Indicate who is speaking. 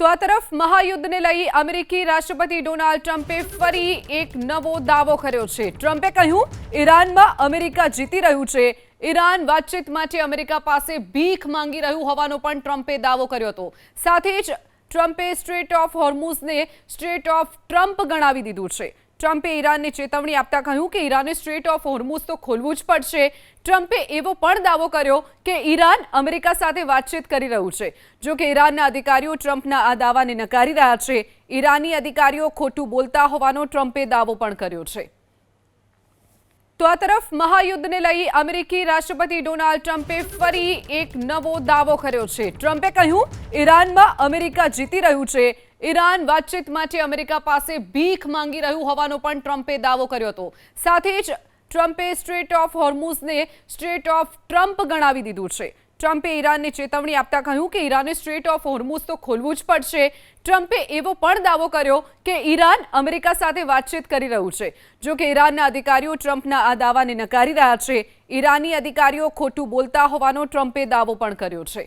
Speaker 1: તો આ તરફ મહાયુદ્ધને લઈ અમેરિકી રાષ્ટ્રપતિ ડોનાલ્ડ ટ્રમ્પે ફરી એક નવો દાવો કર્યો છે। ટ્રમ્પે કહ્યું ઈરાનમાં અમેરિકા જીતી રહ્યું છે। ઈરાન વાતચીત માટે અમેરિકા પાસે ભીખ માંગી રહ્યું હોવાનો પણ ટ્રમ્પે દાવો કર્યો હતો। સાથે જ ટ્રમ્પે સ્ટ્રેટ ઓફ હોર્મુઝને સ્ટ્રેટ ઓફ ટ્રમ્પ ગણાવી દીધું છે। ટ્રમ્પે ઈરાનને ચેતવણી આપતા કહ્યું કે ઈરાને સ્ટ્રેટ ઓફ હોર્મુઝ તો ખોલવું જ પડશે। ટ્રમ્પે એવો પણ દાવો કર્યો કે ઈરાન અમેરિકા સાથે વાતચીત કરી રહ્યું છે। જો કે ઈરાનના અધિકારીઓ ટ્રમ્પના આ દાવાને નકારી રહ્યા છે। ઈરાની અધિકારીઓ ખોટું બોલતા હોવાનો ટ્રમ્પે દાવો પણ કર્યો છે। તો આ તરફ મહાયુદ્ધને લઈ અમેરિકી રાષ્ટ્રપતિ ડોનાલ્ડ ટ્રમ્પે ફરી એક નવો દાવો કર્યો છે। ટ્રમ્પે કહ્યું ઈરાનમાં અમેરિકા જીતી રહ્યું છે। ઈરાન વાતચીત માટે અમેરિકા પાસે ભીખ માંગી રહ્યું હોવાનો પણ ટ્રમ્પે દાવો કર્યો હતો। સાથે જ ટ્રમ્પે સ્ટ્રેટ ઓફ હોર્મુઝને સ્ટ્રેટ ઓફ ટ્રમ્પ ગણાવી દીધું છે। ટ્રમ્પે ઈરાનને ચેતવણી આપતા કહ્યું કે ઈરાને સ્ટ્રેટ ઓફ હોર્મુઝ તો ખોલવું જ પડશે। ટ્રમ્પે એવો પણ દાવો કર્યો કે ઈરાન અમેરિકા સાથે વાતચીત કરી રહ્યું છે। જો કે ઈરાનના અધિકારીઓ ટ્રમ્પના આ દાવાને નકારી રહ્યા છે। ઈરાની અધિકારીઓ ખોટું બોલતા હોવાનો ટ્રમ્પે દાવો પણ કર્યો છે।